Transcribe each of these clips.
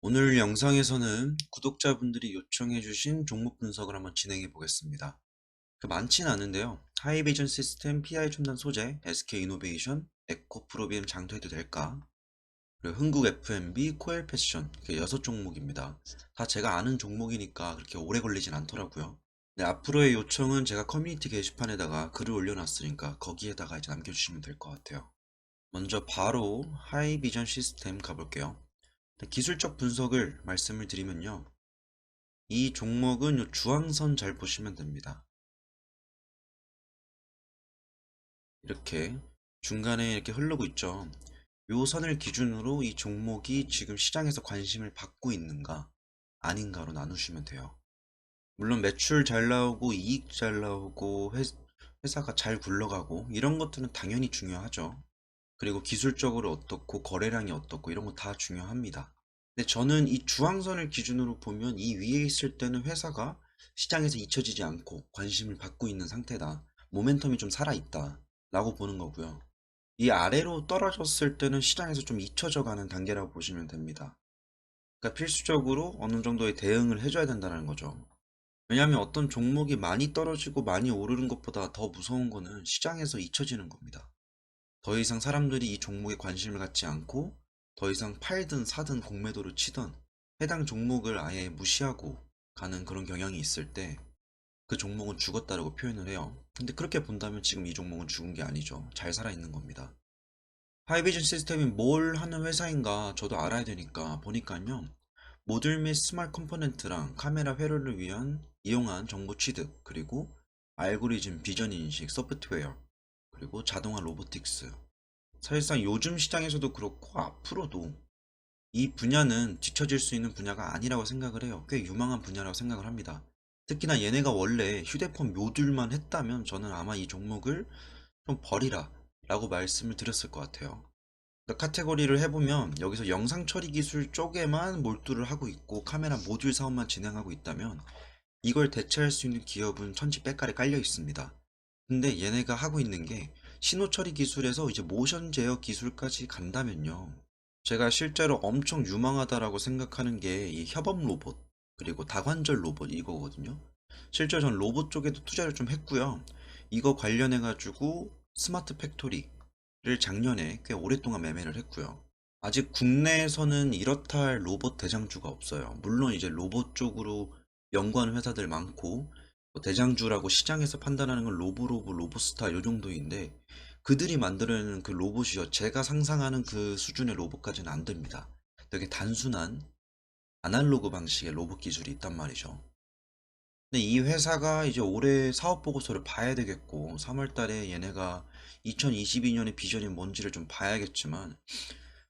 오늘 영상에서는 구독자분들이 요청해주신 종목 분석을 한번 진행해 보겠습니다. 많진 않은데요. 하이비전 시스템, PI 첨단 소재, SK이노베이션, 에코프로비엠 장터해도 될까? 그리고 흥국 F&B, 코엘 패션, 이렇게 6종목입니다. 다 제가 아는 종목이니까 그렇게 오래 걸리진 않더라고요. 네, 앞으로의 요청은 제가 커뮤니티 게시판에다가 글을 올려놨으니까 거기에다가 이제 남겨주시면 될 것 같아요. 먼저 바로 하이비전 시스템 가볼게요. 기술적 분석을 말씀을 드리면요. 이 종목은 요 주황선 잘 보시면 됩니다. 이렇게 중간에 이렇게 흐르고 있죠. 요 선을 기준으로 이 종목이 지금 시장에서 관심을 받고 있는가 아닌가로 나누시면 돼요. 물론 매출 잘 나오고 이익 잘 나오고 회사가 잘 굴러가고 이런 것들은 당연히 중요하죠. 그리고 기술적으로 어떻고 거래량이 어떻고 이런 거 다 중요합니다. 근데 저는 이 주황선을 기준으로 보면 이 위에 있을 때는 회사가 시장에서 잊혀지지 않고 관심을 받고 있는 상태다. 모멘텀이 좀 살아있다. 라고 보는 거고요. 이 아래로 떨어졌을 때는 시장에서 좀 잊혀져 가는 단계라고 보시면 됩니다. 그러니까 필수적으로 어느 정도의 대응을 해줘야 된다는 거죠. 왜냐하면 어떤 종목이 많이 떨어지고 많이 오르는 것보다 더 무서운 거는 시장에서 잊혀지는 겁니다. 더 이상 사람들이 이 종목에 관심을 갖지 않고 더 이상 팔든 사든 공매도를 치던 해당 종목을 아예 무시하고 가는 그런 경향이 있을 때 그 종목은 죽었다라고 표현을 해요. 근데 그렇게 본다면 지금 이 종목은 죽은 게 아니죠. 잘 살아있는 겁니다. 하이비전 시스템이 뭘 하는 회사인가 저도 알아야 되니까 보니까요. 모듈 및 스마트 컴포넌트랑 카메라 회로를 위한 이용한 정보 취득, 그리고 알고리즘 비전 인식 소프트웨어, 그리고 자동화 로보틱스. 사실상 요즘 시장에서도 그렇고 앞으로도 이 분야는 뒤처질 수 있는 분야가 아니라고 생각을 해요. 꽤 유망한 분야라고 생각을 합니다. 특히나 얘네가 원래 휴대폰 모듈만 했다면 저는 아마 이 종목을 좀 버리라 라고 말씀을 드렸을 것 같아요. 그러니까 카테고리를 해보면 여기서 영상 처리 기술 쪽에만 몰두를 하고 있고 카메라 모듈 사업만 진행하고 있다면 이걸 대체할 수 있는 기업은 천지백갈에 깔려 있습니다. 근데 얘네가 하고 있는 게 신호 처리 기술에서 이제 모션 제어 기술까지 간다면요. 제가 실제로 엄청 유망하다라고 생각하는 게 이 협업 로봇, 그리고 다관절 로봇 이거거든요. 실제로 전 로봇 쪽에도 투자를 좀 했고요. 이거 관련해가지고 스마트 팩토리를 작년에 꽤 오랫동안 매매를 했고요. 아직 국내에서는 이렇다 할 로봇 대장주가 없어요. 물론 이제 로봇 쪽으로 연구하는 회사들 많고 뭐 대장주라고 시장에서 판단하는 건 로브로브, 로보스타 요 정도인데 그들이 만들어내는 그 로봇이요. 제가 상상하는 그 수준의 로봇까지는 안 됩니다. 되게 단순한 아날로그 방식의 로봇 기술이 있단 말이죠. 근데 이 회사가 이제 올해 사업 보고서를 봐야 되겠고 3월 달에 얘네가 2022년의 비전이 뭔지를 좀 봐야겠지만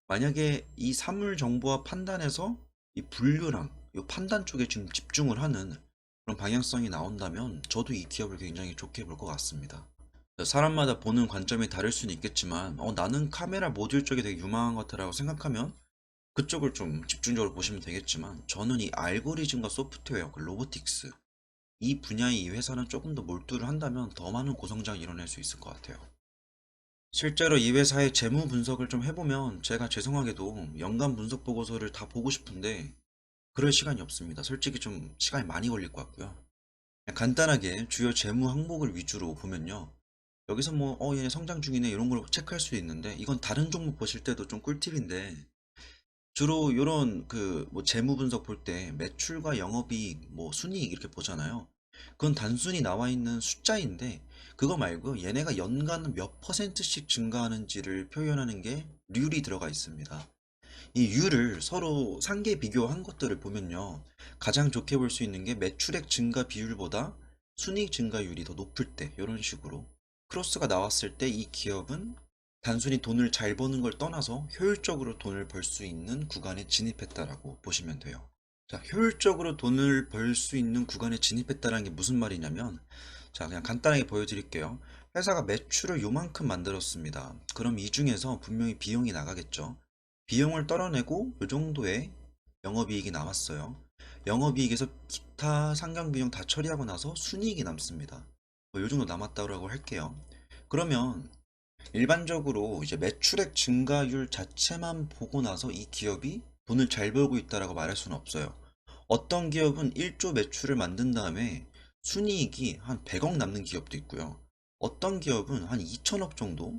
만약에 이 사물 정보와 판단에서 이 분류랑 이 판단 쪽에 지금 집중을 하는 그런 방향성이 나온다면 저도 이 기업을 굉장히 좋게 볼 것 같습니다. 사람마다 보는 관점이 다를 수는 있겠지만 나는 카메라 모듈 쪽이 되게 유망한 것 같다라고 생각하면 그쪽을 좀 집중적으로 보시면 되겠지만 저는 이 알고리즘과 소프트웨어, 그 로보틱스 이 분야의 이 회사는 조금 더 몰두를 한다면 더 많은 고성장을 이뤄낼 수 있을 것 같아요. 실제로 이 회사의 재무 분석을 좀 해보면 제가 죄송하게도 연간 분석 보고서를 다 보고 싶은데 그럴 시간이 없습니다. 솔직히 좀 시간이 많이 걸릴 것 같고요. 그냥 간단하게 주요 재무 항목을 위주로 보면요. 여기서 뭐, 얘네 성장 중이네 이런 걸 체크할 수 있는데 이건 다른 종목 보실 때도 좀 꿀팁인데 주로 이런 그 뭐 재무 분석 볼 때 매출과 영업이익, 뭐 순이익 이렇게 보잖아요. 그건 단순히 나와 있는 숫자인데 그거 말고 얘네가 연간 몇 퍼센트씩 증가하는지를 표현하는 게 률이 들어가 있습니다. 이 율을 서로 상계 비교한 것들을 보면요. 가장 좋게 볼 수 있는 게 매출액 증가 비율보다 순이익 증가율이 더 높을 때 이런 식으로 크로스가 나왔을 때 이 기업은 단순히 돈을 잘 버는 걸 떠나서 효율적으로 돈을 벌 수 있는 구간에 진입했다라고 보시면 돼요. 자, 효율적으로 돈을 벌 수 있는 구간에 진입했다는 게 무슨 말이냐면, 자, 그냥 간단하게 보여드릴게요. 회사가 매출을 요만큼 만들었습니다. 그럼 이 중에서 분명히 비용이 나가겠죠. 비용을 떨어내고 요 정도의 영업이익이 나왔어요. 영업이익에서 기타 상경 비용 다 처리하고 나서 순이익이 남습니다. 뭐요 정도 남았다고 할게요. 그러면 일반적으로 이제 매출액 증가율 자체만 보고 나서 이 기업이 돈을 잘 벌고 있다라고 말할 수는 없어요. 어떤 기업은 1조 매출을 만든 다음에 순이익이 한 100억 남는 기업도 있고요. 어떤 기업은 한 2천억 정도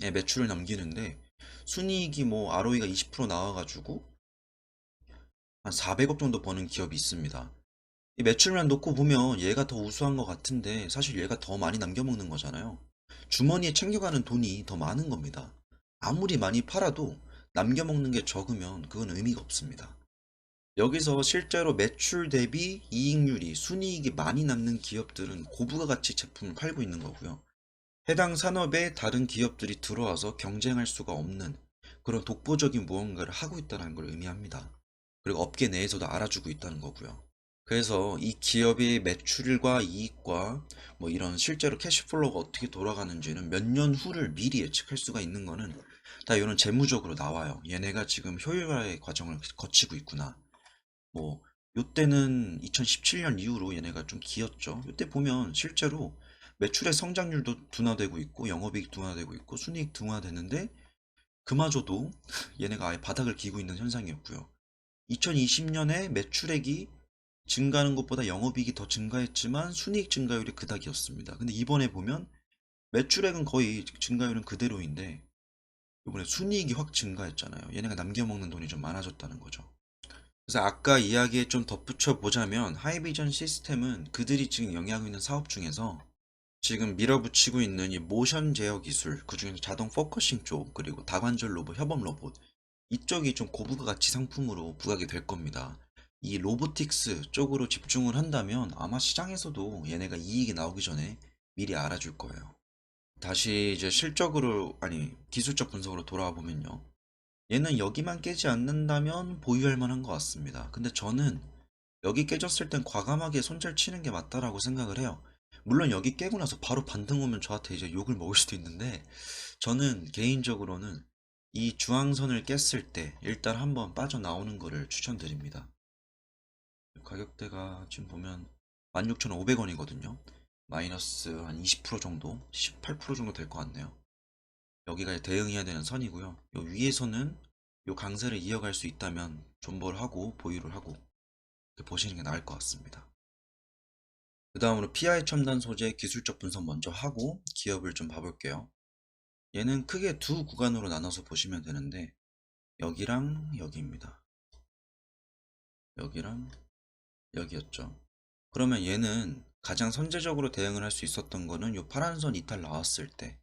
매출을 남기는데 순이익이 뭐 ROE가 20% 나와가지고 한 400억 정도 버는 기업이 있습니다. 이 매출만 놓고 보면 얘가 더 우수한 것 같은데 사실 얘가 더 많이 남겨먹는 거잖아요. 주머니에 챙겨가는 돈이 더 많은 겁니다. 아무리 많이 팔아도 남겨먹는 게 적으면 그건 의미가 없습니다. 여기서 실제로 매출 대비 이익률이 순이익이 많이 남는 기업들은 고부가가치 제품을 팔고 있는 거고요. 해당 산업에 다른 기업들이 들어와서 경쟁할 수가 없는 그런 독보적인 무언가를 하고 있다는 걸 의미합니다. 그리고 업계 내에서도 알아주고 있다는 거고요. 그래서 이 기업의 매출과 이익과 뭐 이런 실제로 캐시플로우가 어떻게 돌아가는지는 몇 년 후를 미리 예측할 수가 있는 거는 다 이런 재무적으로 나와요. 얘네가 지금 효율화의 과정을 거치고 있구나. 뭐 요때는 2017년 이후로 얘네가 좀 기었죠. 요때 보면 실제로 매출의 성장률도 둔화되고 있고 영업이익 둔화되고 있고 순이익 둔화되는데 그마저도 얘네가 아예 바닥을 기고 있는 현상이었고요. 2020년에 매출액이 증가하는 것보다 영업이익이 더 증가했지만 순이익 증가율이 그닥이었습니다. 근데 이번에 보면 매출액은 거의 증가율은 그대로인데 이번에 순이익이 확 증가했잖아요. 얘네가 남겨먹는 돈이 좀 많아졌다는 거죠. 그래서 아까 이야기에 좀 덧붙여 보자면 하이비전 시스템은 그들이 지금 영위하고 있는 사업 중에서 지금 밀어붙이고 있는 이 모션 제어 기술, 그중에서 자동 포커싱 쪽, 그리고 다관절 로봇, 협업 로봇 이쪽이 좀 고부가 가치 상품으로 부각이 될 겁니다. 이 로보틱스 쪽으로 집중을 한다면 아마 시장에서도 얘네가 이익이 나오기 전에 미리 알아줄 거예요. 다시 이제 실적으로, 아니, 기술적 분석으로 돌아와 보면요. 얘는 여기만 깨지 않는다면 보유할 만한 것 같습니다. 근데 저는 여기 깨졌을 땐 과감하게 손절 치는 게 맞다라고 생각을 해요. 물론 여기 깨고 나서 바로 반등 오면 저한테 이제 욕을 먹을 수도 있는데 저는 개인적으로는 이 주황선을 깼을 때 일단 한번 빠져나오는 거를 추천드립니다. 가격대가 지금 보면 16,500원이거든요. 마이너스 한 20% 정도, 18% 정도 될 것 같네요. 여기가 대응해야 되는 선이고요. 요 위에서는 요 강세를 이어갈 수 있다면 존버를 하고 보유를 하고 이렇게 보시는 게 나을 것 같습니다. 그 다음으로 PI 첨단 소재 기술적 분석 먼저 하고 기업을 좀 봐볼게요. 얘는 크게 두 구간으로 나눠서 보시면 되는데 여기랑 여기입니다. 여기랑 여기였죠. 그러면 얘는 가장 선제적으로 대응을 할 수 있었던 거는 요 파란선 이탈 나왔을 때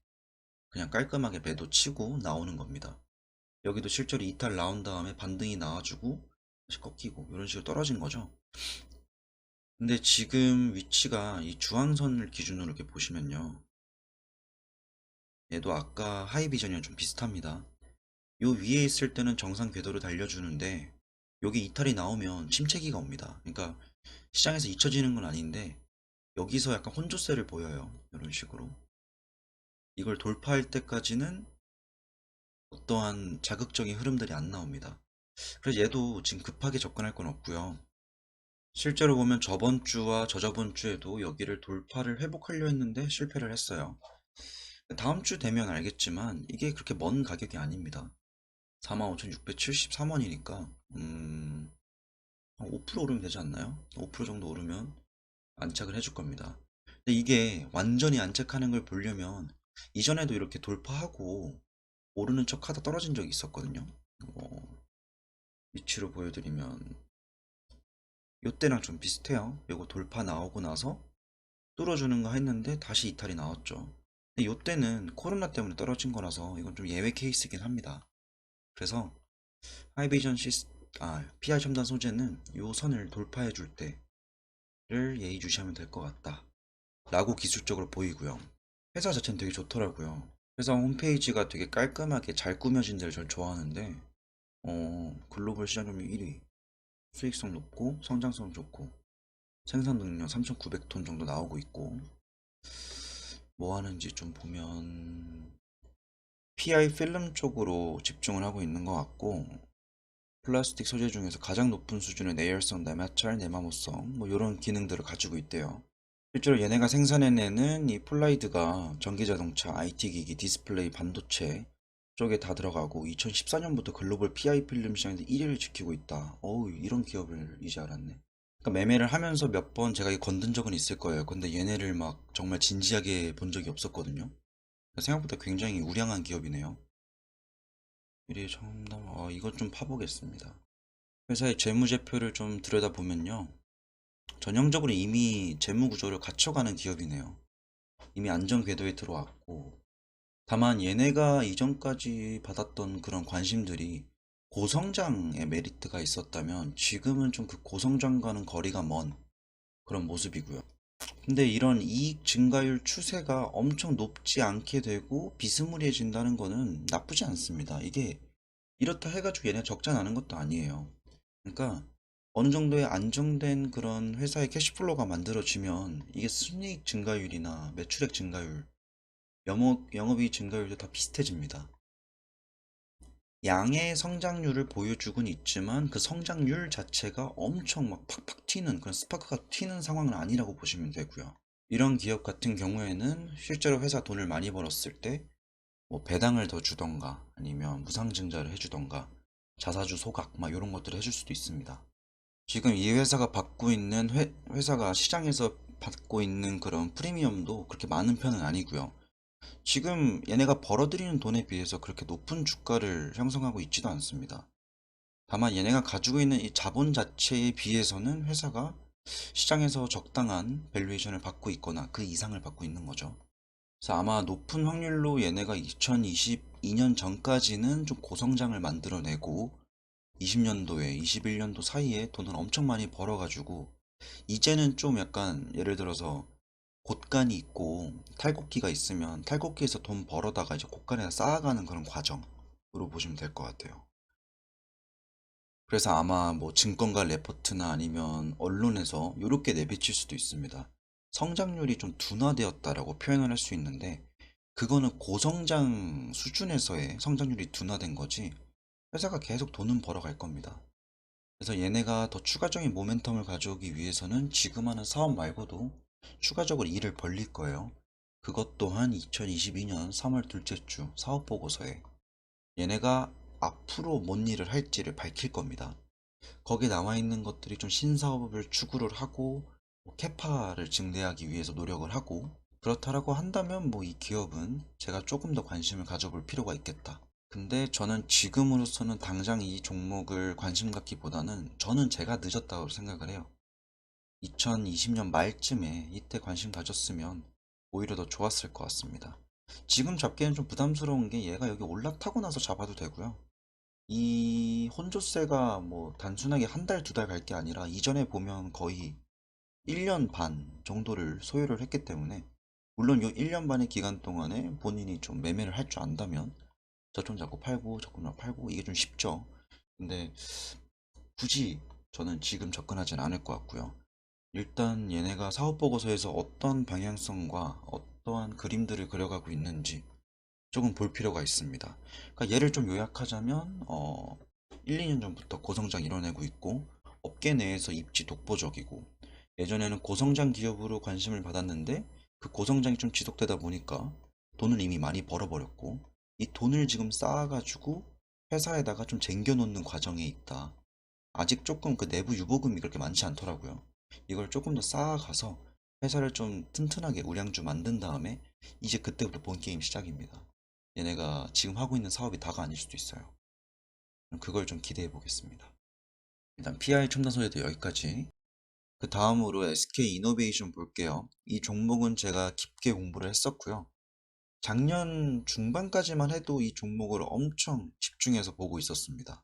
그냥 깔끔하게 매도 치고 나오는 겁니다. 여기도 실제로 이탈 나온 다음에 반등이 나와주고 다시 꺾이고 이런 식으로 떨어진 거죠. 근데 지금 위치가 이 주황선을 기준으로 이렇게 보시면요. 얘도 아까 하이비전이랑 좀 비슷합니다. 요 위에 있을 때는 정상 궤도로 달려주는데 여기 이탈이 나오면 침체기가 옵니다. 그러니까 시장에서 잊혀지는 건 아닌데 여기서 약간 혼조세를 보여요. 이런 식으로. 이걸 돌파할 때까지는 어떠한 자극적인 흐름들이 안 나옵니다. 그래서 얘도 지금 급하게 접근할 건 없고요. 실제로 보면 저번 주와 저저번 주에도 여기를 돌파를 회복하려 했는데 실패를 했어요. 다음 주 되면 알겠지만 이게 그렇게 먼 가격이 아닙니다. 45,673원이니까 한5% 오르면 되지 않나요? 5% 정도 오르면 안착을 해줄 겁니다. 근데 이게 완전히 안착하는 걸 보려면 이전에도 이렇게 돌파하고 오르는 척 하다 떨어진 적이 있었거든요. 위치로 보여드리면 요때랑 좀 비슷해요. 요거 돌파 나오고 나서 뚫어주는 거 했는데 다시 이탈이 나왔죠. 근데 요때는 코로나 때문에 떨어진 거라서 이건 좀 예외 케이스긴 합니다. 그래서 하이비전 PI 첨단 소재는 요 선을 돌파해 줄 때를 예의주시하면 될 것 같다 라고 기술적으로 보이고요. 회사 자체는 되게 좋더라고요. 회사 홈페이지가 되게 깔끔하게 잘 꾸며진 데를 전 좋아하는데 글로벌 시장점유 1위, 수익성 높고 성장성 좋고 생산 능력 3,900톤 정도 나오고 있고 뭐 하는지 좀 보면 PI 필름 쪽으로 집중을 하고 있는 것 같고 플라스틱 소재 중에서 가장 높은 수준의 내열성, 내마찰, 내마모성 뭐 이런 기능들을 가지고 있대요. 실제로 얘네가 생산해내는 이 폴라이드가 전기자동차, IT기기, 디스플레이, 반도체 쪽에 다 들어가고 2014년부터 글로벌 PI 필름 시장에서 1위를 지키고 있다. 어우, 이런 기업을 이제 알았네. 그러니까 매매를 하면서 몇 번 제가 건든 적은 있을 거예요. 근데 얘네를 막 정말 진지하게 본 적이 없었거든요. 생각보다 굉장히 우량한 기업이네요. 미래 청담, 이것 좀 파보겠습니다. 회사의 재무제표를 좀 들여다보면요. 전형적으로 이미 재무 구조를 갖춰가는 기업이네요. 이미 안정 궤도에 들어왔고, 다만 얘네가 이전까지 받았던 그런 관심들이 고성장의 메리트가 있었다면 지금은 좀 그 고성장과는 거리가 먼 그런 모습이고요. 근데 이런 이익 증가율 추세가 엄청 높지 않게 되고 비스무리해진다는 거는 나쁘지 않습니다. 이게 이렇다 해가지고 얘네 적자 나는 것도 아니에요. 그러니까 어느 정도의 안정된 그런 회사의 캐시플로우가 만들어지면 이게 순이익 증가율이나 매출액 증가율, 영업이익 증가율도 다 비슷해집니다. 양의 성장률을 보여주곤 있지만 그 성장률 자체가 엄청 막 팍팍 튀는 그런 스파크가 튀는 상황은 아니라고 보시면 되고요. 이런 기업 같은 경우에는 실제로 회사 돈을 많이 벌었을 때 뭐 배당을 더 주던가 아니면 무상증자를 해주던가 자사주 소각 막 이런 것들을 해줄 수도 있습니다. 지금 이 회사가 받고 있는 회사가 시장에서 받고 있는 그런 프리미엄도 그렇게 많은 편은 아니고요. 지금 얘네가 벌어들이는 돈에 비해서 그렇게 높은 주가를 형성하고 있지도 않습니다. 다만 얘네가 가지고 있는 이 자본 자체에 비해서는 회사가 시장에서 적당한 밸류에이션을 받고 있거나 그 이상을 받고 있는 거죠. 그래서 아마 높은 확률로 얘네가 2022년 전까지는 좀 고성장을 만들어내고 20년도에 21년도 사이에 돈을 엄청 많이 벌어가지고 이제는 좀 약간 예를 들어서 곳간이 있고 탈곡기가 있으면 탈곡기에서 돈 벌어다가 이제 곳간에다 쌓아가는 그런 과정으로 보시면 될 것 같아요. 그래서 아마 뭐 증권가 레포트나 아니면 언론에서 이렇게 내비칠 수도 있습니다. 성장률이 좀 둔화되었다라고 표현을 할 수 있는데 그거는 고성장 수준에서의 성장률이 둔화된 거지 회사가 계속 돈은 벌어갈 겁니다. 그래서 얘네가 더 추가적인 모멘텀을 가져오기 위해서는 지금 하는 사업 말고도 추가적으로 일을 벌릴 거예요. 그것 또한 2022년 3월 둘째 주 사업 보고서에 얘네가 앞으로 뭔 일을 할지를 밝힐 겁니다. 거기에 나와 있는 것들이 좀 신사업을 추구를 하고 캐파를 증대하기 위해서 노력을 하고 그렇다라고 한다면 뭐 이 기업은 제가 조금 더 관심을 가져볼 필요가 있겠다. 근데 저는 지금으로서는 당장 이 종목을 관심 갖기보다는 저는 제가 늦었다고 생각을 해요. 2020년 말쯤에 이때 관심 가졌으면 오히려 더 좋았을 것 같습니다. 지금 잡기엔 좀 부담스러운 게 얘가 여기 올라타고 나서 잡아도 되고요. 이 혼조세가 뭐 단순하게 한 달, 두 달 갈 게 아니라 이전에 보면 거의 1년 반 정도를 소요를 했기 때문에 물론 이 1년 반의 기간 동안에 본인이 좀 매매를 할 줄 안다면 저점 잡고 팔고 저점 잡고 팔고 이게 좀 쉽죠. 근데 굳이 저는 지금 접근하진 않을 것 같고요. 일단 얘네가 사업 보고서에서 어떤 방향성과 어떠한 그림들을 그려가고 있는지 조금 볼 필요가 있습니다. 그러니까 예를 좀 요약하자면 1, 2년 전부터 고성장 이뤄내고 있고 업계 내에서 입지 독보적이고 예전에는 고성장 기업으로 관심을 받았는데 그 고성장이 좀 지속되다 보니까 돈을 이미 많이 벌어버렸고 이 돈을 지금 쌓아가지고 회사에다가 좀 쟁겨놓는 과정에 있다. 아직 조금 그 내부 유보금이 그렇게 많지 않더라고요. 이걸 조금 더 쌓아가서 회사를 좀 튼튼하게 우량주 만든 다음에 이제 그때부터 본 게임 시작입니다. 얘네가 지금 하고 있는 사업이 다가 아닐 수도 있어요. 그걸 좀 기대해 보겠습니다. 일단 PI 첨단 소재도 여기까지. 그 다음으로 SK 이노베이션 볼게요. 이 종목은 제가 깊게 공부를 했었고요. 작년 중반까지만 해도 이 종목을 엄청 집중해서 보고 있었습니다.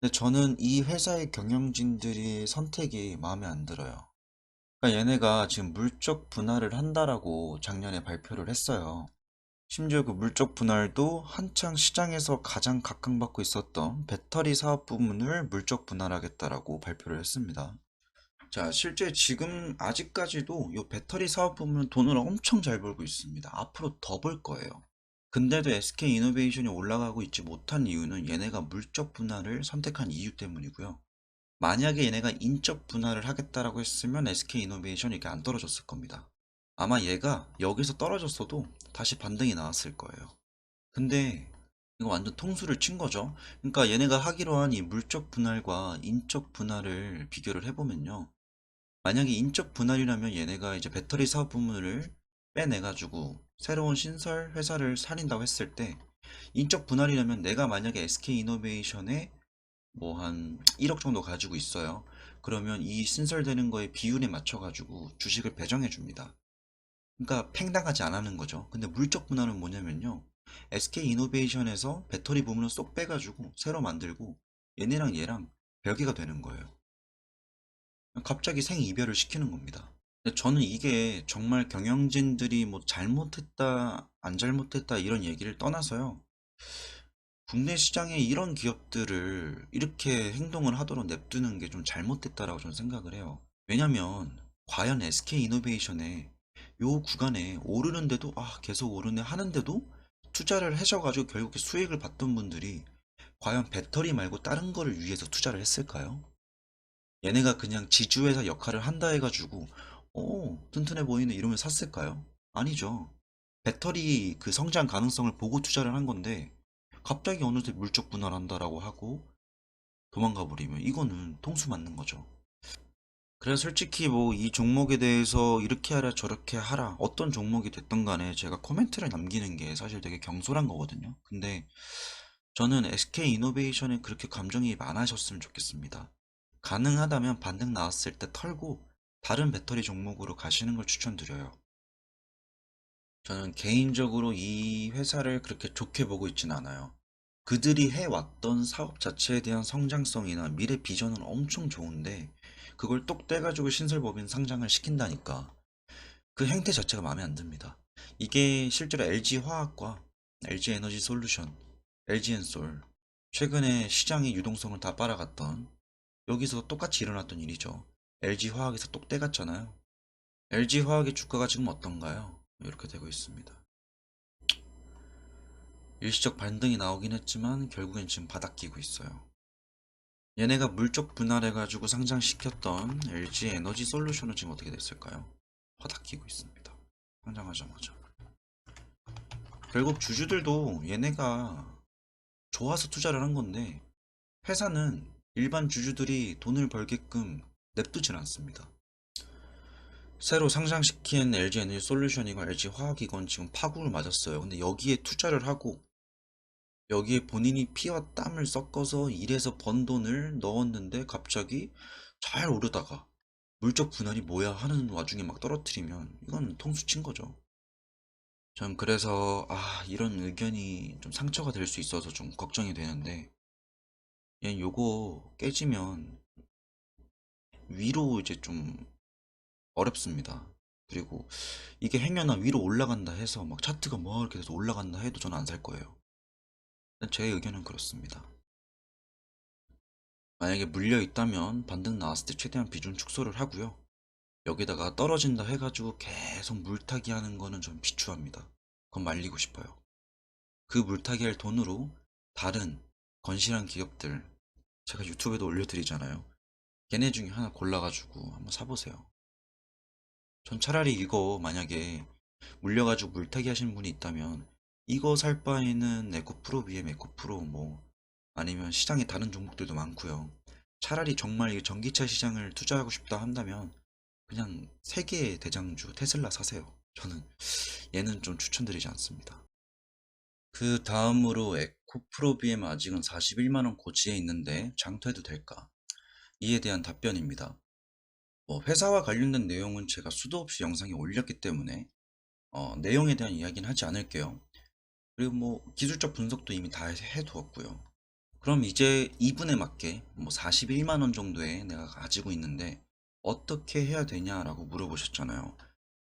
근데 저는 이 회사의 경영진들이 선택이 마음에 안 들어요. 그러니까 얘네가 지금 물적 분할을 한다라고 작년에 발표를 했어요. 심지어 그 물적 분할도 한창 시장에서 가장 각광받고 있었던 배터리 사업 부문을 물적 분할하겠다라고 발표를 했습니다. 자, 실제 지금 아직까지도 이 배터리 사업 부문은 돈을 엄청 잘 벌고 있습니다. 앞으로 더 벌 거예요. 근데도 SK 이노베이션이 올라가고 있지 못한 이유는 얘네가 물적 분할을 선택한 이유 때문이고요. 만약에 얘네가 인적 분할을 하겠다라고 했으면 SK 이노베이션이 이렇게 안 떨어졌을 겁니다. 아마 얘가 여기서 떨어졌어도 다시 반등이 나왔을 거예요. 근데 이거 완전 통수를 친 거죠. 그러니까 얘네가 하기로 한 이 물적 분할과 인적 분할을 비교를 해보면요. 만약에 인적 분할이라면 얘네가 이제 배터리 사업 부문을 빼내가지고 새로운 신설 회사를 살린다고 했을 때, 인적 분할이라면 내가 만약에 SK 이노베이션에 뭐 한 1억 정도 가지고 있어요. 그러면 이 신설되는 거에 비율에 맞춰가지고 주식을 배정해 줍니다. 그러니까 팽당하지 않는 거죠. 근데 물적 분할은 뭐냐면요. SK 이노베이션에서 배터리 부문을 쏙 빼가지고 새로 만들고 얘네랑 얘랑 별개가 되는 거예요. 갑자기 생이별을 시키는 겁니다. 근데 저는 이게 정말 경영진들이 뭐 잘못했다, 안 잘못했다 이런 얘기를 떠나서요. 국내 시장에 이런 기업들을 이렇게 행동을 하도록 냅두는 게 좀 잘못됐다라고 저는 생각을 해요. 왜냐면 과연 SK 이노베이션에 요 구간에 오르는데도 계속 오르네 하는데도 투자를 하셔가지고 결국에 수익을 봤던 분들이 과연 배터리 말고 다른 거를 위해서 투자를 했을까요? 얘네가 그냥 지주회사 역할을 한다 해가지고 튼튼해 보이네 이러면 샀을까요? 아니죠. 배터리 그 성장 가능성을 보고 투자를 한 건데 갑자기 어느새 물적 분할한다라고 하고 도망가 버리면 이거는 통수 맞는 거죠. 그래서 솔직히 뭐 이 종목에 대해서 이렇게 하라 저렇게 하라 어떤 종목이 됐던 간에 제가 코멘트를 남기는 게 사실 되게 경솔한 거거든요. 근데 저는 SK 이노베이션에 그렇게 감정이입 안 하셨으면 좋겠습니다. 가능하다면 반등 나왔을 때 털고 다른 배터리 종목으로 가시는 걸 추천드려요. 저는 개인적으로 이 회사를 그렇게 좋게 보고 있진 않아요. 그들이 해왔던 사업 자체에 대한 성장성이나 미래 비전은 엄청 좋은데 그걸 똑 떼가지고 신설법인 상장을 시킨다니까 그 행태 자체가 마음에 안 듭니다. 이게 실제로 LG화학과 LG에너지솔루션, LG엔솔 최근에 시장의 유동성을 다 빨아갔던 여기서 똑같이 일어났던 일이죠. LG화학에서 똑 떼갔잖아요. LG화학의 주가가 지금 어떤가요? 이렇게 되고 있습니다. 일시적 반등이 나오긴 했지만 결국엔 지금 바닥 끼고 있어요. 얘네가 물적 분할해가지고 상장시켰던 LG 에너지 솔루션은 지금 어떻게 됐을까요? 바닥 끼고 있습니다. 상장하자마자. 결국 주주들도 얘네가 좋아서 투자를 한 건데 회사는 일반 주주들이 돈을 벌게끔 냅두질 않습니다. 새로 상장시킨 LG 에너지 솔루션이건 LG 화학이건 지금 파국을 맞았어요. 근데 여기에 투자를 하고 여기에 본인이 피와 땀을 섞어서 일해서 번 돈을 넣었는데 갑자기 잘 오르다가 물적 분할이 뭐야 하는 와중에 막 떨어뜨리면 이건 통수 친 거죠. 전 그래서 이런 의견이 좀 상처가 될 수 있어서 좀 걱정이 되는데 얘 요거 깨지면 위로 이제 좀 어렵습니다. 그리고 이게 행여나 위로 올라간다 해서 막 차트가 뭐 이렇게 돼서 올라간다 해도 저는 안 살 거예요. 제 의견은 그렇습니다. 만약에 물려 있다면 반등 나왔을 때 최대한 비중 축소를 하고요. 여기다가 떨어진다 해가지고 계속 물타기 하는 거는 좀 비추합니다. 그건 말리고 싶어요. 그 물타기 할 돈으로 다른 건실한 기업들 제가 유튜브에도 올려드리잖아요. 걔네 중에 하나 골라가지고 한번 사보세요. 전 차라리 이거 만약에 물려가지고 물타기 하시는 분이 있다면 이거 살 바에는 에코프로 BM 에코프로 뭐 아니면 시장에 다른 종목들도 많고요. 차라리 정말 이 전기차 시장을 투자하고 싶다 한다면 그냥 세계 대장주 테슬라 사세요. 저는 얘는 좀 추천드리지 않습니다. 그 다음으로 에코프로 BM 아직은 41만원 고지에 있는데 장투해도 될까? 이에 대한 답변입니다. 뭐 회사와 관련된 내용은 제가 수도 없이 영상에 올렸기 때문에 내용에 대한 이야기는 하지 않을게요. 그리고 뭐 기술적 분석도 이미 다 해두었고요. 그럼 이제 이분에 맞게 뭐 41만 원 정도에 내가 가지고 있는데 어떻게 해야 되냐라고 물어보셨잖아요.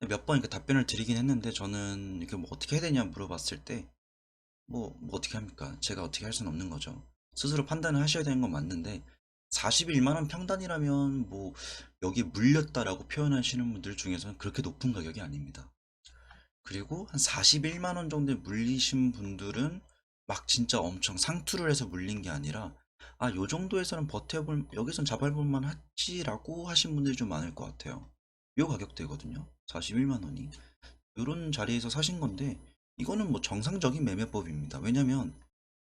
몇 번 이렇게 답변을 드리긴 했는데 저는 이렇게 뭐 어떻게 해야 되냐 물어봤을 때 뭐 어떻게 합니까? 제가 어떻게 할 수는 없는 거죠. 스스로 판단을 하셔야 되는 건 맞는데 41만 원 평단이라면 뭐 여기 물렸다라고 표현하시는 분들 중에서는 그렇게 높은 가격이 아닙니다. 그리고 한 41만 원 정도에 물리신 분들은 막 진짜 엄청 상투를 해서 물린 게 아니라 요 정도에서는 버텨볼 여기선 잡아볼 만하지라고 하신 분들이 좀 많을 것 같아요. 요 가격대거든요. 41만 원이 요런 자리에서 사신 건데 이거는 뭐 정상적인 매매법입니다. 왜냐면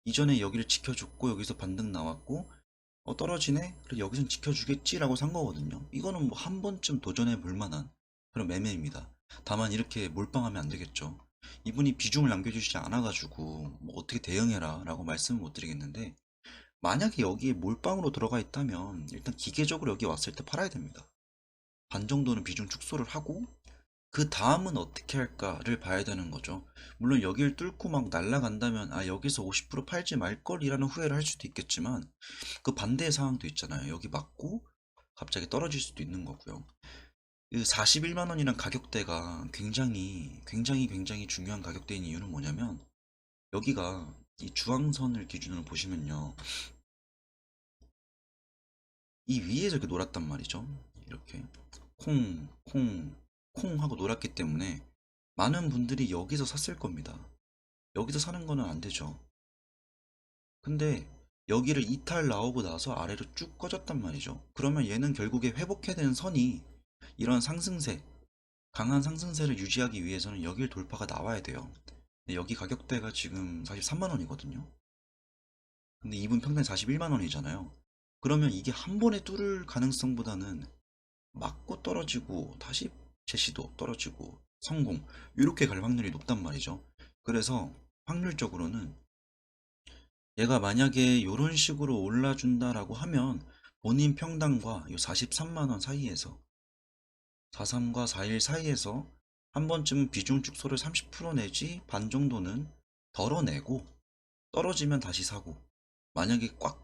이전에 여기를 지켜줬고 여기서 반등 나왔고 떨어지네? 그래 여기선 지켜주겠지라고 산 거거든요. 이거는 뭐 한 번쯤 도전해 볼 만한 그런 매매입니다. 다만 이렇게 몰빵하면 안 되겠죠. 이분이 비중을 남겨주시지 않아가지고 뭐 어떻게 대응해라 라고 말씀은 못 드리겠는데, 만약에 여기에 몰빵으로 들어가 있다면 일단 기계적으로 여기 왔을 때 팔아야 됩니다. 반 정도는 비중 축소를 하고 그 다음은 어떻게 할까를 봐야 되는 거죠. 물론 여기를 뚫고 막 날아간다면 여기서 50% 팔지 말걸이라는 후회를 할 수도 있겠지만, 그 반대의 상황도 있잖아요. 여기 맞고 갑자기 떨어질 수도 있는 거고요. 그 41만 원이란 가격대가 굉장히 중요한 가격대인 이유는 뭐냐면, 여기가 이 주황선을 기준으로 보시면요, 이 위에서 이렇게 놀았단 말이죠. 이렇게 콩 하고 놀았기 때문에 많은 분들이 여기서 샀을 겁니다. 여기서 사는 거는 안 되죠. 근데 여기를 이탈 나오고 나서 아래로 쭉 꺼졌단 말이죠. 그러면 얘는 결국에 회복해야 되는 선이, 이런 상승세, 강한 상승세를 유지하기 위해서는 여길 돌파가 나와야 돼요. 근데 여기 가격대가 지금 43만 원이거든요. 근데 이분 평당 41만 원이잖아요. 그러면 이게 한 번에 뚫을 가능성보다는 맞고 떨어지고 다시 제시도 떨어지고 성공, 이렇게 갈 확률이 높단 말이죠. 그래서 확률적으로는 얘가 만약에 이런 식으로 올라준다라고 하면 본인 평당과 이 43만원 사이에서, 43과 41 사이에서 한 번쯤 비중 축소를 30% 내지 반 정도는 덜어내고, 떨어지면 다시 사고, 만약에 꽉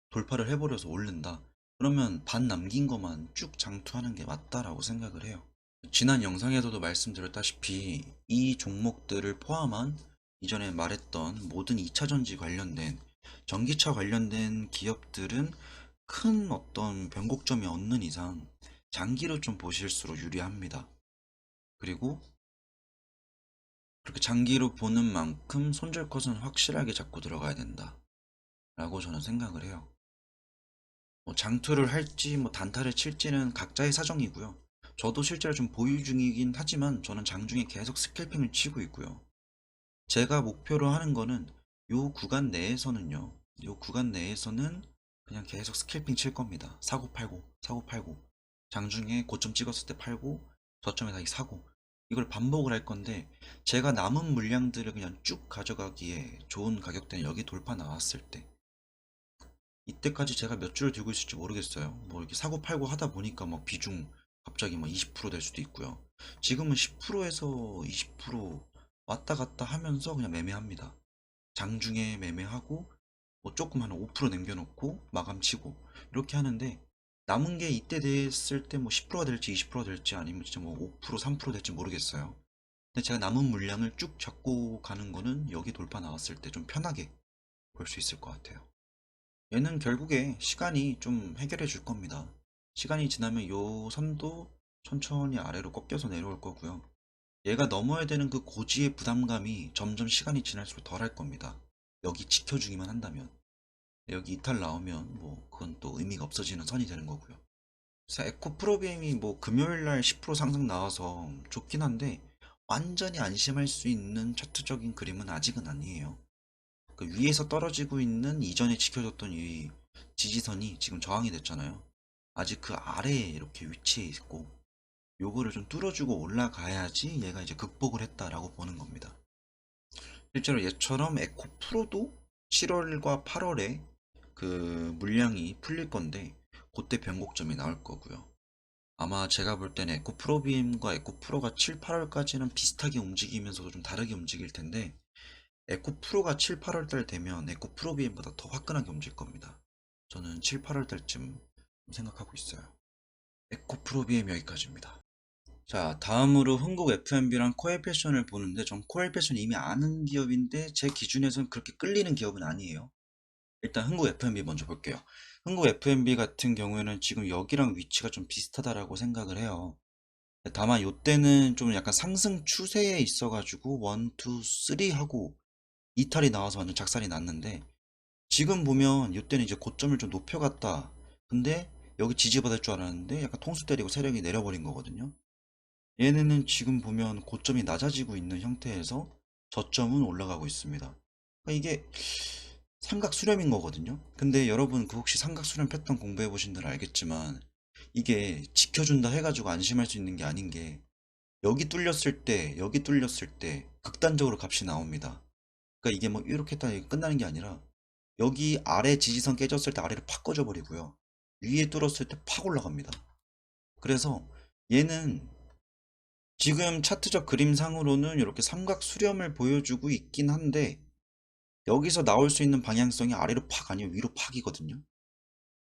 돌파를 해버려서 오른다 그러면 반 남긴 것만 쭉 장투하는 게 맞다라고 생각을 해요. 지난 영상에서도 말씀드렸다시피 이 종목들을 포함한 이전에 말했던 모든 2차전지 관련된, 전기차 관련된 기업들은 큰 어떤 변곡점이 없는 이상 장기로 좀 보실수록 유리합니다. 그리고 그렇게 장기로 보는 만큼 손절컷은 확실하게 잡고 들어가야 된다 라고 저는 생각을 해요. 뭐 장투를 할지 뭐 단타를 칠지는 각자의 사정이고요. 저도 실제로 좀 보유 중이긴 하지만 저는 장중에 계속 스캘핑을 치고 있고요. 제가 목표로 하는 거는 요 구간 내에서는요. 요 구간 내에서는 그냥 계속 스캘핑 칠 겁니다. 사고 팔고 사고 팔고, 장중에 고점 찍었을 때 팔고 저점에 다시 사고, 이걸 반복을 할 건데, 제가 남은 물량들을 그냥 쭉 가져가기에 좋은 가격대는 여기 돌파 나왔을 때, 이때까지 제가 몇 주를 들고 있을지 모르겠어요. 뭐 이렇게 사고 팔고 하다 보니까 막 비중 갑자기 막 20%될 수도 있고요. 지금은 10%에서 20% 왔다 갔다 하면서 그냥 매매합니다. 장중에 매매하고 뭐 조금 한 5% 남겨놓고 마감 치고 이렇게 하는데, 남은 게 이때 됐을 때 뭐 10%가 될지 20%가 될지 아니면 진짜 뭐 5% 3% 될지 모르겠어요. 근데 제가 남은 물량을 쭉 잡고 가는 거는 여기 돌파 나왔을 때 좀 편하게 볼 수 있을 것 같아요. 얘는 결국에 시간이 좀 해결해 줄 겁니다. 시간이 지나면 요 선도 천천히 아래로 꺾여서 내려올 거고요. 얘가 넘어야 되는 그 고지의 부담감이 점점 시간이 지날수록 덜 할 겁니다. 여기 지켜주기만 한다면. 여기 이탈 나오면 뭐 그건 또 의미가 없어지는 선이 되는 거고요. 그래서 에코 프로비엠이 뭐 금요일날 10% 상승 나와서 좋긴 한데, 완전히 안심할 수 있는 차트적인 그림은 아직은 아니에요. 그 위에서 떨어지고 있는 이전에 지켜줬던 이 지지선이 지금 저항이 됐잖아요. 아직 그 아래에 이렇게 위치해 있고, 요거를 좀 뚫어주고 올라가야지 얘가 이제 극복을 했다라고 보는 겁니다. 실제로 얘처럼 에코 프로도 7월과 8월에 그 물량이 풀릴 건데, 그때 변곡점이 나올 거고요. 아마 제가 볼 때는 에코 프로 BM과 에코 프로가 7, 8월까지는 비슷하게 움직이면서도 좀 다르게 움직일 텐데, 에코 프로가 7, 8월 달 되면 에코 프로 BM보다 더 화끈하게 움직일 겁니다. 저는 7, 8월 달쯤 생각하고 있어요. 에코 프로 BM 여기까지입니다. 자, 다음으로 흥국 F&B랑 코엘 패션을 보는데, 전 코엘 패션 이미 아는 기업인데 제 기준에선 그렇게 끌리는 기업은 아니에요. 일단 흥국 F&B 먼저 볼게요. 흥국 F&B 같은 경우에는 지금 여기랑 위치가 좀 비슷하다라고 생각을 해요. 다만 요때는 좀 약간 상승 추세에 있어가지고 1, 2, 3 하고 이탈이 나와서 완전 작살이 났는데, 지금 보면 이때는 이제 고점을 좀 높여갔다. 근데 여기 지지받을 줄 알았는데 약간 통수 때리고 세력이 내려버린 거거든요. 얘네는 지금 보면 고점이 낮아지고 있는 형태에서 저점은 올라가고 있습니다. 그러니까 이게 삼각 수렴인 거거든요. 근데 여러분 그 혹시 삼각 수렴 패턴 공부해 보신 분들 알겠지만 이게 지켜준다 해가지고 안심할 수 있는 게 아닌 게 여기 뚫렸을 때 여기 뚫렸을 때 극단적으로 값이 나옵니다. 그러니까 이게 뭐 이렇게 딱 끝나는 게 아니라 여기 아래 지지선 깨졌을 때 아래로 팍 꺼져 버리고요. 위에 뚫었을 때 팍 올라갑니다. 그래서 얘는 지금 차트적 그림상으로는 이렇게 삼각 수렴을 보여주고 있긴 한데 여기서 나올 수 있는 방향성이 아래로 팍 아니면 위로 팍이거든요.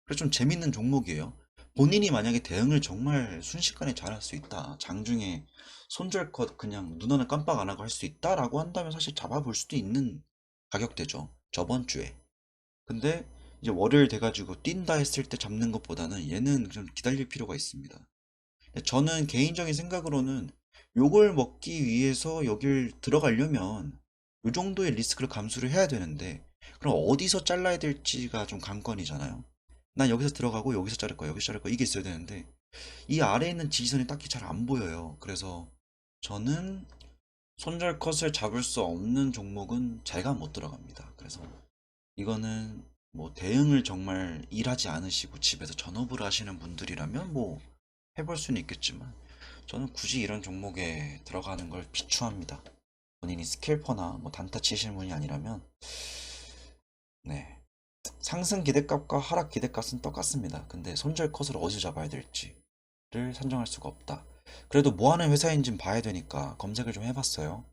그래서 좀 재밌는 종목이에요. 본인이 만약에 대응을 정말 순식간에 잘할 수 있다. 장중에 손절컷 그냥 눈 하나 깜빡 안 하고 할 수 있다라고 한다면 사실 잡아볼 수도 있는 가격대죠. 저번 주에. 근데 이제 월요일 돼가지고 뛴다 했을 때 잡는 것보다는 얘는 좀 기다릴 필요가 있습니다. 저는 개인적인 생각으로는 요걸 먹기 위해서 여길 들어가려면 요 정도의 리스크를 감수를 해야 되는데 그럼 어디서 잘라야 될지가 좀 관건이잖아요. 난 여기서 들어가고 여기서 자를 거야, 여기서 자를 거야 이게 있어야 되는데 이 아래에 있는 지지선이 딱히 잘 안 보여요. 그래서 저는 손절 컷을 잡을 수 없는 종목은 제가 못 들어갑니다. 그래서 이거는 뭐 대응을 정말 일하지 않으시고 집에서 전업을 하시는 분들이라면 뭐 해볼 수는 있겠지만 저는 굳이 이런 종목에 들어가는 걸 비추합니다. 본인이 스캘퍼나 뭐 단타 치시는 분이 아니라면 네 상승 기대값과 하락 기대값은 똑같습니다. 근데 손절 컷을 어디서 잡아야 될지를 산정할 수가 없다. 그래도 뭐 하는 회사인지는 봐야 되니까 검색을 좀 해봤어요.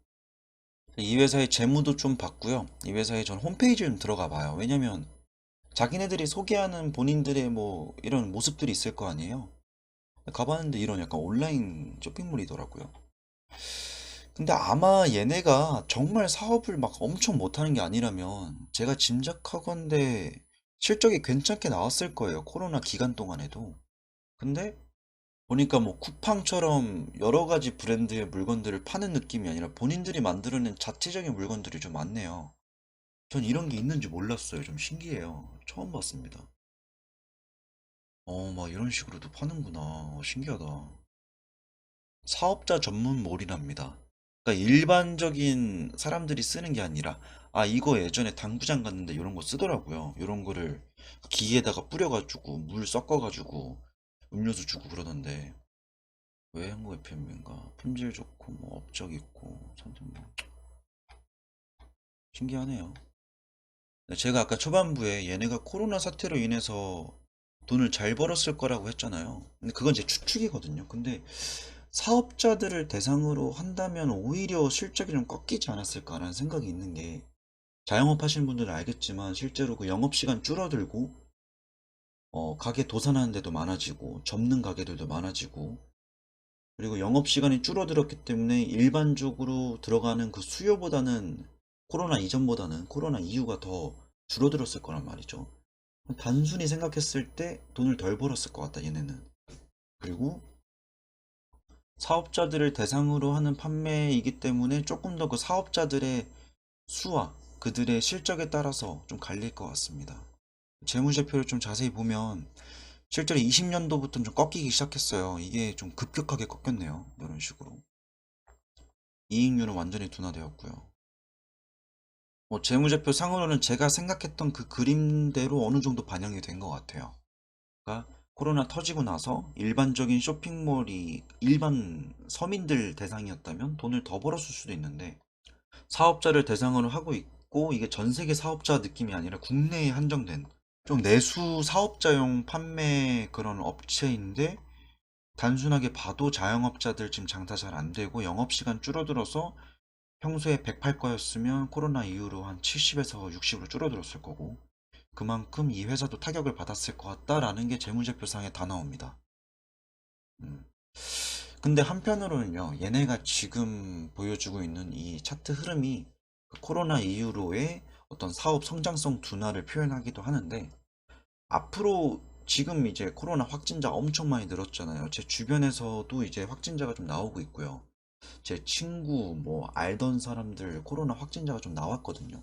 이 회사의 재무도 좀 봤고요. 이 회사의 전 홈페이지 좀 들어가 봐요. 왜냐면 자기네들이 소개하는 본인들의 뭐 이런 모습들이 있을 거 아니에요. 가봤는데 이런 약간 온라인 쇼핑몰이더라고요. 근데 아마 얘네가 정말 사업을 막 엄청 못하는 게 아니라면 제가 짐작하건대 실적이 괜찮게 나왔을 거예요. 코로나 기간 동안에도. 근데 보니까 뭐 쿠팡처럼 여러 가지 브랜드의 물건들을 파는 느낌이 아니라 본인들이 만들어낸 자체적인 물건들이 좀 많네요. 전 이런 게 있는지 몰랐어요. 좀 신기해요. 처음 봤습니다. 막 이런 식으로도 파는구나. 신기하다. 사업자 전문몰이랍니다. 그러니까 일반적인 사람들이 쓰는 게 아니라, 아, 이거 예전에 당구장 갔는데 이런 거 쓰더라고요. 이런 거를 기에다가 뿌려가지고, 물 섞어가지고, 음료수 주고 그러던데, 왜 한국 FM인가? 품질 좋고, 뭐, 업적 있고, 참좀 뭐, 신기하네요. 네, 제가 아까 초반부에 얘네가 코로나 사태로 인해서 돈을 잘 벌었을 거라고 했잖아요. 근데 그건 제 추측이거든요. 근데 사업자들을 대상으로 한다면 오히려 실적이 좀 꺾이지 않았을까라는 생각이 있는 게 자영업 하시는 분들은 알겠지만 실제로 그 영업시간 줄어들고 가게 도산하는 데도 많아지고 접는 가게들도 많아지고 그리고 영업시간이 줄어들었기 때문에 일반적으로 들어가는 그 수요보다는 코로나 이전보다는 코로나 이후가 더 줄어들었을 거란 말이죠. 단순히 생각했을 때 돈을 덜 벌었을 것 같다 얘네는. 그리고 사업자들을 대상으로 하는 판매이기 때문에 조금 더 그 사업자들의 수와 그들의 실적에 따라서 좀 갈릴 것 같습니다. 재무제표를 좀 자세히 보면 실제로 20년도부터는 좀 꺾이기 시작했어요. 이게 좀 급격하게 꺾였네요. 이런 식으로. 이익률은 완전히 둔화되었고요. 재무제표 상으로는 제가 생각했던 그 그림대로 어느 정도 반영이 된 것 같아요. 그러니까 코로나 터지고 나서 일반적인 쇼핑몰이 일반 서민들 대상이었다면 돈을 더 벌었을 수도 있는데 사업자를 대상으로 하고 있고 이게 전 세계 사업자 느낌이 아니라 국내에 한정된 좀 내수 사업자용 판매 그런 업체인데 단순하게 봐도 자영업자들 지금 장사 잘 안 되고 영업시간 줄어들어서 평소에 108 거였으면 코로나 이후로 한 70에서 60으로 줄어들었을 거고 그만큼 이 회사도 타격을 받았을 것 같다라는 게 재무제표상에 다 나옵니다. 음. 근데 한편으로는요, 얘네가 지금 보여주고 있는 이 차트 흐름이 그 코로나 이후로의 어떤 사업 성장성 둔화를 표현하기도 하는데, 앞으로 지금 이제 코로나 확진자 엄청 많이 늘었잖아요. 제 주변에서도 이제 확진자가 좀 나오고 있고요. 제 친구, 뭐, 알던 사람들 코로나 확진자가 좀 나왔거든요.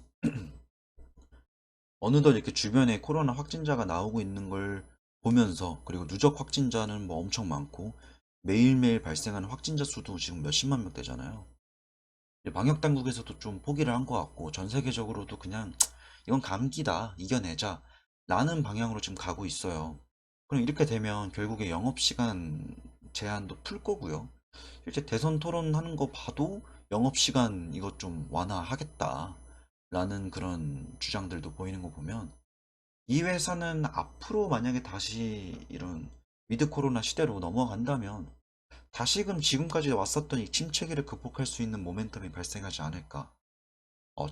어느덧 이렇게 주변에 코로나 확진자가 나오고 있는 걸 보면서, 그리고 누적 확진자는 뭐 엄청 많고, 매일매일 발생하는 확진자 수도 지금 몇십만 명대잖아요. 방역 당국에서도 좀 포기를 한 것 같고 전 세계적으로도 그냥 이건 감기다 이겨내자 라는 방향으로 지금 가고 있어요. 그럼 이렇게 되면 결국에 영업시간 제한도 풀 거고요. 실제 대선 토론하는 거 봐도 영업시간 이것 좀 완화하겠다 라는 그런 주장들도 보이는 거 보면 이 회사는 앞으로 만약에 다시 이런 위드 코로나 시대로 넘어간다면 다시금 지금까지 왔었던 이 침체기를 극복할 수 있는 모멘텀이 발생하지 않을까.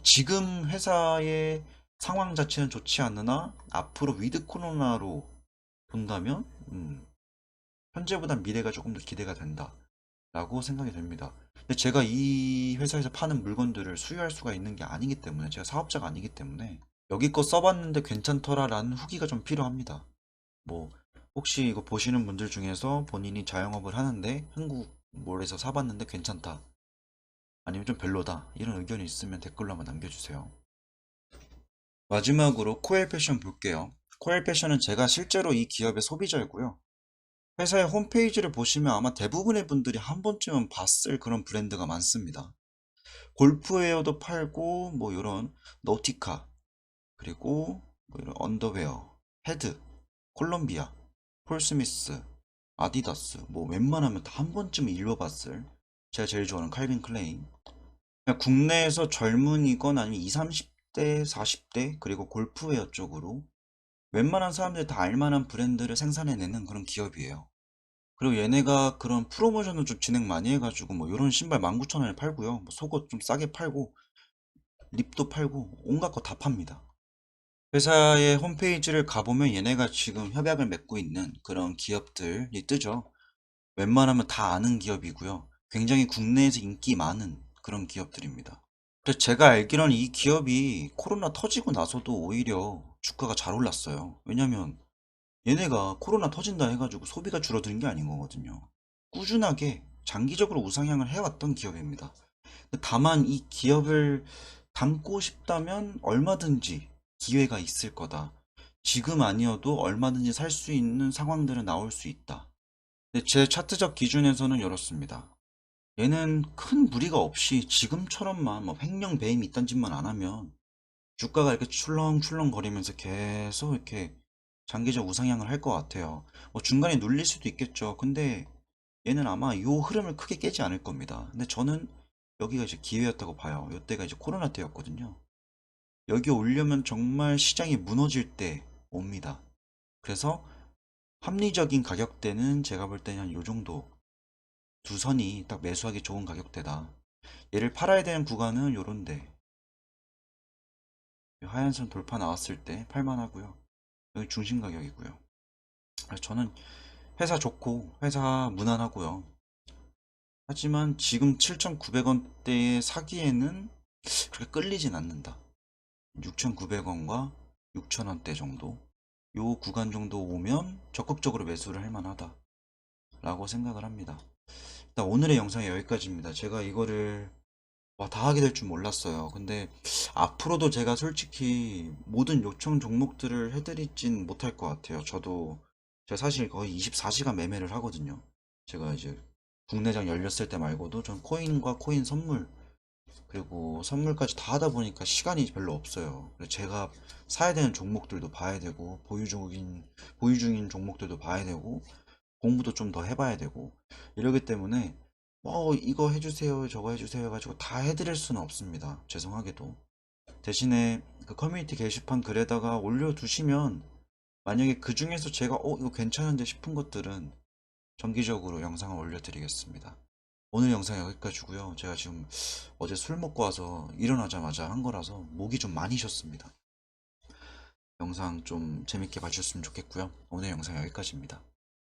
지금 회사의 상황 자체는 좋지 않으나 앞으로 위드 코로나로 본다면 현재보단 미래가 조금 더 기대가 된다 라고 생각이 됩니다. 근데 제가 이 회사에서 파는 물건들을 수유할 수가 있는 게 아니기 때문에 제가 사업자가 아니기 때문에 여기 거 써봤는데 괜찮더라 라는 후기가 좀 필요합니다. 뭐 혹시 이거 보시는 분들 중에서 본인이 자영업을 하는데 한국 몰에서 사봤는데 괜찮다 아니면 좀 별로다 이런 의견이 있으면 댓글로 한번 남겨주세요. 마지막으로 코엘 패션 볼게요. 코엘 패션은 제가 실제로 이 기업의 소비자이고요. 회사의 홈페이지를 보시면 아마 대부분의 분들이 한 번쯤은 봤을 그런 브랜드가 많습니다. 골프웨어도 팔고 뭐 이런 노티카 그리고 뭐 이런 언더웨어, 헤드, 콜롬비아, 폴스미스, 아디다스 뭐 웬만하면 다 한 번쯤은 읽어봤을 제가 제일 좋아하는 칼빈 클레인. 그냥 국내에서 젊은이건 아니면 20, 30대, 40대 그리고 골프웨어 쪽으로 웬만한 사람들이 다 알만한 브랜드를 생산해내는 그런 기업이에요. 그리고 얘네가 그런 프로모션을 좀 진행 많이 해가지고 뭐 이런 신발 19,000원에 팔고요. 뭐 속옷 좀 싸게 팔고 립도 팔고 온갖 거 다 팝니다. 회사의 홈페이지를 가보면 얘네가 지금 협약을 맺고 있는 그런 기업들이 뜨죠. 웬만하면 다 아는 기업이고요. 굉장히 국내에서 인기 많은 그런 기업들입니다. 근데 제가 알기로는 이 기업이 코로나 터지고 나서도 오히려 주가가 잘 올랐어요. 왜냐면 얘네가 코로나 터진다 해가지고 소비가 줄어드는 게 아닌 거거든요. 꾸준하게 장기적으로 우상향을 해왔던 기업입니다. 다만 이 기업을 담고 싶다면 얼마든지 기회가 있을 거다. 지금 아니어도 얼마든지 살 수 있는 상황들은 나올 수 있다. 근데 제 차트적 기준에서는 이렇습니다. 얘는 큰 무리가 없이 지금처럼만 뭐 횡령 배임 이딴 짓만 안 하면 주가가 이렇게 출렁출렁 거리면서 계속 이렇게 장기적 우상향을 할 것 같아요. 뭐 중간에 눌릴 수도 있겠죠. 근데 얘는 아마 이 흐름을 크게 깨지 않을 겁니다. 근데 저는 여기가 이제 기회였다고 봐요. 이때가 이제 코로나 때였거든요. 여기 오려면 정말 시장이 무너질 때 옵니다. 그래서 합리적인 가격대는 제가 볼 때는 요 정도 두 선이 딱 매수하기 좋은 가격대다. 얘를 팔아야 되는 구간은 요런데 하얀 선 돌파 나왔을 때 팔만하고요. 여기 중심 가격이고요. 저는 회사 좋고 회사 무난하고요. 하지만 지금 7,900원대에 사기에는 그렇게 끌리진 않는다. 6,900원과 6,000원대 정도 요 구간 정도 오면 적극적으로 매수를 할 만하다 라고 생각을 합니다. 일단 오늘의 영상이 여기까지입니다. 제가 이거를 다 하게 될 줄 몰랐어요. 근데 앞으로도 제가 솔직히 모든 요청 종목들을 해드리진 못할 것 같아요. 제가 사실 거의 24시간 매매를 하거든요. 제가 이제 국내장 열렸을 때 말고도 전 코인과 코인 선물 그리고 선물까지 다 하다 보니까 시간이 별로 없어요. 그래서 제가 사야 되는 종목들도 봐야 되고 보유 중인 종목들도 봐야 되고 공부도 좀 더 해봐야 되고 이러기 때문에 이거 해주세요 저거 해주세요 해가지고 다 해드릴 수는 없습니다. 죄송하게도 대신에 그 커뮤니티 게시판 글에다가 올려두시면 만약에 그 중에서 제가 이거 괜찮은데 싶은 것들은 정기적으로 영상을 올려드리겠습니다. 오늘 영상 여기까지고요. 제가 지금 어제 술 먹고 와서 일어나자마자 한 거라서 목이 좀 많이 쉬었습니다. 영상 좀 재밌게 봐주셨으면 좋겠고요. 오늘 영상 여기까지입니다.